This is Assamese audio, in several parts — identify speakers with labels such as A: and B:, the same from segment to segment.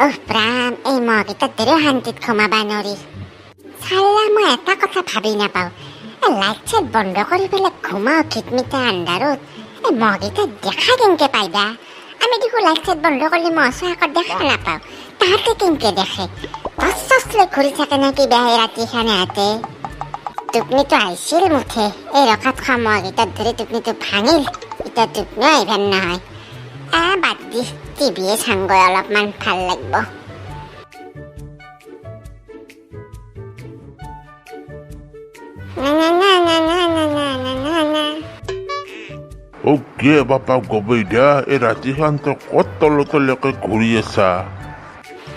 A: প্ৰাণ এই মহকেইটা ধৰি শান্তিত সোমাবা নোৱাৰি চাল্লা মই এটা কথা ভাবি নাপাওঁ লাইট চাইট বন্ধ কৰি পেলাই ঘুমাওঁ খিটমিটা আন্ধাৰত এই মহকেইটা দেখা কেনেকে পাইবা আমি দেখোন লাইট চাইট বন্ধ কৰিলে মহ চহ দেখা নাপাওঁ তাহাঁতে কেনেকে দেখে টচ লৈ ঘূৰি থাকে নে কিবা সেই ৰাতিখানে হাতে টোপনিটো আহিছিল মুঠে এই ৰখাত খোৱা মহকেইটাত ধৰি টোপনিটো ভাঙিল এতিয়া টোপনিও আহিবাৰ নহয় বাদ দি টিভিয়ে চাংগৈ অলপমান ভাল লাগিব
B: কি বাপা গবৈ দিয়া এই ৰাতিখন তই ক'ত তললৈকে ঘূৰি আছা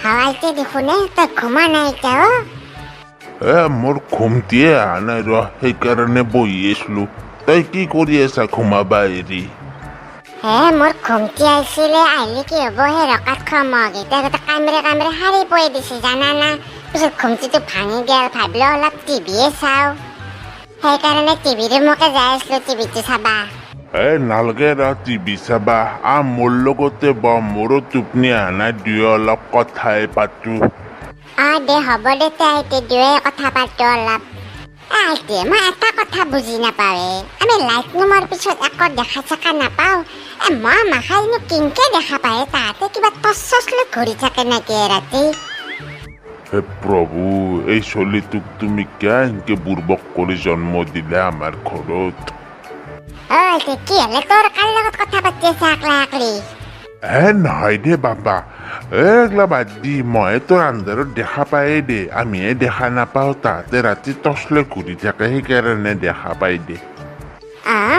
A: হাৱাইতে দেখোনে তই ঘুমা নাই এতিয়া
B: মোৰ ঘুমটিয়ে অহা নাই ৰ সেইকাৰণে বহি আছিলো তই কি কৰি আছা ঘুমাবা এৰি
A: মোৰ ঘুমটি আহিছিলে আহিলে কি হ'ব সেই ৰকাত খোৱা মহকেইটা কামৰে সাৰি পৰি দিছে জানা না পিছত ঘুমটিটো ভাঙি গেল ভাবিলো অলপ টিভিয়ে চাওঁ সেইকাৰণে টিভি ৰুমকে যাই আছিলো টিভিটো চাবা
B: নালাগে ৰ টিভি চাবা মোৰ লগতে মোৰো টোপনি অহা নাই দুয়ো অলপ কথাই পাতো
A: দে হ'ব দে তই দুয়ে কথা পাতো অলপ মই এটা কথা বুজি নাপাৱে আমি লাইট ৰুমৰ পিছত একো দেখা চেকা নাপাওঁ মহ মাখাইনো কেনেকে দেখা পায় তাহাঁতে কিবা টচ লৈ ঘূৰি থাকে নেকি ৰাতি
B: হে প্ৰভু এই চলিটোক তুমি কিয় এনেকে বুৰ্বক কৰি জন্ম দিলে আমাৰ ঘৰত
A: কি হলে তোৰ কাৰ লগত কথা পাতি আছে আকলা আকলি
B: নহয় দে বাবা এইগিলা বাদ দি মই তোৰ আন্ধাৰত দেখা পায়ে দে আমিহে দেখা নাপাওঁ তাহাঁতে ৰাতি টচ লৈ ঘূৰি থাকে সেইকাৰণে দেখা পাই দে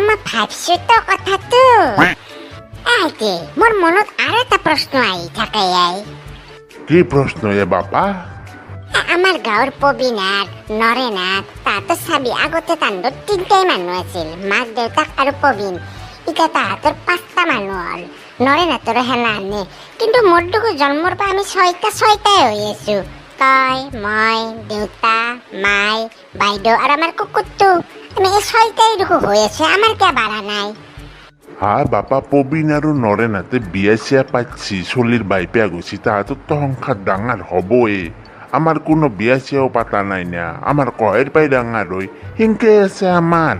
A: মই ভাবছো তো কথাটো মোৰ মনত আৰু এটা প্ৰশ্ন আহি থাকে
B: কি প্ৰশ্ন বাপা
A: আমাৰ গাঁৱৰ পবিনাথ নৰেনাথ তাহাঁতৰ চাবি আগতে তাহাঁতৰ 3টাই মানুহ আছিল মাক দেউতাক আৰু পবিন এতিয়া তাহাঁতৰ 5টা মানুহ হ'ল নৰেনাথৰো সেনা আনে কিন্তু মোৰ দেখোন জন্মৰ পৰা আমি 6টাই হৈ আছো তই মই দেউতা মাই বাইদেউ আৰু আমাৰ কুকুৰটো আমি এই 6টাই দেখোন হৈ আছো আমাৰ কিয় বাঢ়া নাই
B: বাপা পবিন আৰু নৰেনাথে বিয়া চিয়া পাতিছি চলিৰ বাইপেয়া গৈছি তাহাঁতৰতো সংসাৰ ডাঙৰ হ'বই আমাৰ কোনো বিয়া চিয়াও পাতা নাই না আমাৰ কহেৰ পাই ডাঙৰ হৈ সেনকে আছে আমাৰ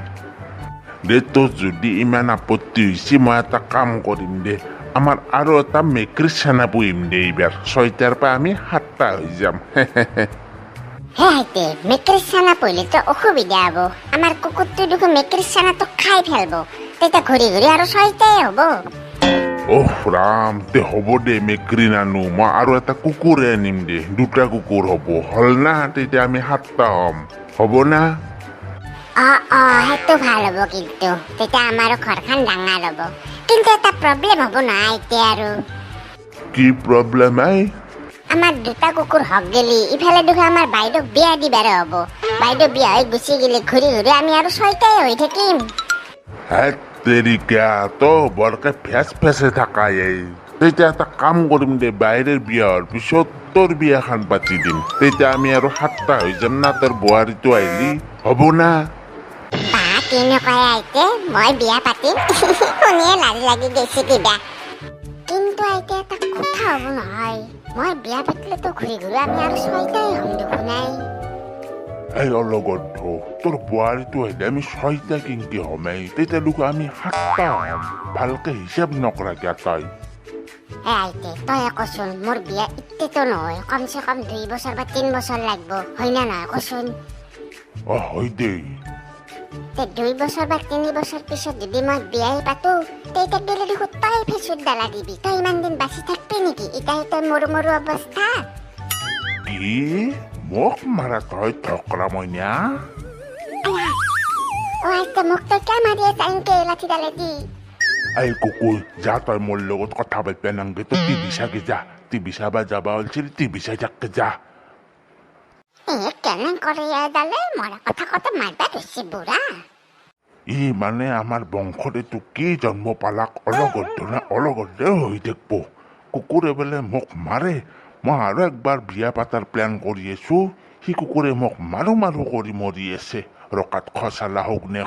B: দে তোৰ যদি ইমান আপত্তি হৈছে মই এটা কাম কৰিম দে আমাৰ আৰু এটা মেকুৰী চানা পুহিম দে এইবাৰ 6টাৰ পৰা আমি 7টা হৈ যাম
A: মেকুৰী চানা পুহিলেতো অসুবিধা হ'ব আমাৰ কুকুৰটো দেখোন মেকুৰী চানাটো খাই ফেলব তেতিয়া ঘূৰি ঘূৰি আৰু 6টাই হ'ব
B: ৰাম তে হ'ব দে মেকুৰী নানো মই আৰু এটা কুকুৰে আনিম দে 2টা কুকুৰ হ'ব হ'ল না তেতিয়া আমি 7টা হ'ম হ'ব না
A: সেইটো ভাল হ'ব কিন্তু তেতিয়া আমাৰো ঘৰখন ডাঙৰ হ'ব কিন্তু এটা প্ৰব্লেম হ'ব নহয় এতিয়া আৰু
B: কি প্ৰব্লেম
A: আমাৰ 2টা কুকুৰ হক গেলি ইফালে দেখোন আমাৰ বাইদেউক বিয়া দিবাৰে হ'ব বাইদেউ বিয়া হৈ গুচি গেলি ঘূৰি ঘূৰি আমি আৰু 6টাই হৈ থাকিম
B: তেৰিকা তো বৰকে ফেচে থাকা তেতিয়া এটা কাম কৰিম দে বাহিৰৰ বিয়া হোৱাৰ পিছত তোৰ বিয়াখন পাতি দিম তেতিয়া আমি আৰু 7টা হৈ যাম না তোৰ বোৱাৰীটো আহিলি হ'ব না
A: মই বিয়া পাতিম শুনিয়ে লাজ লাগি গৈছে কিবা কিন্তু এতিয়া এটা কথা হ'ব নহয় মই বিয়া পাতিলেতো ঘূৰি ঘূৰি আমি আৰু 6টাই হ'ম দেখোন
B: অলগত তোৰ বোৱাৰীটো আহিলে আমি 6টা কেনেকে হ'ম তেতিয়া দেখোন আমি 7টা হ'ম ভালকে হিচাপ নকৰাকে তই
A: তই কচোন মোৰ বিয়া এতিয়াতো নহয় কমচে কম 2 বছৰ বা 3 বছৰ লাগিব হয় না নহয় কচোন
B: হয় দেই
A: 2 বছৰ বা 3 বছৰ পিছত যদি মই বিয়াই পাতো তেতিয়া গেলে দেখোন তই ফেচুত ডালা দিবি তই ইমান দিন বাচি থাকবি নেকি এতিয়া তই মৰো অৱস্থা
B: কি মোক মাৰা তই ঠকৰা মইনা
A: মোক তই কিয় মাৰি আছা এনেকে লাঠি ডালে দি
B: কুকুৰ যা তই মোৰ লগত কথা পাতিব নাংগে তই টিভি চাগে যা টিভি চাবা যাবা ওলছিল টিভি চাই থাককে যা
A: কেনে কৰে ডালে মৰা কথা কত মাৰবা ধৰিছে বুঢ়া
B: মানে আমাৰ বংশত এইটো কি জন্ম পালাক অলগত হৈ থাকিব কুকুৰে বোলে মোক মাৰে মই আৰু একবাৰ বিয়া পাতাৰ প্লেন কৰি আছো সি কুকুৰে মোক মাৰো কৰি মৰি আছে ৰকাত খচালা হওক নে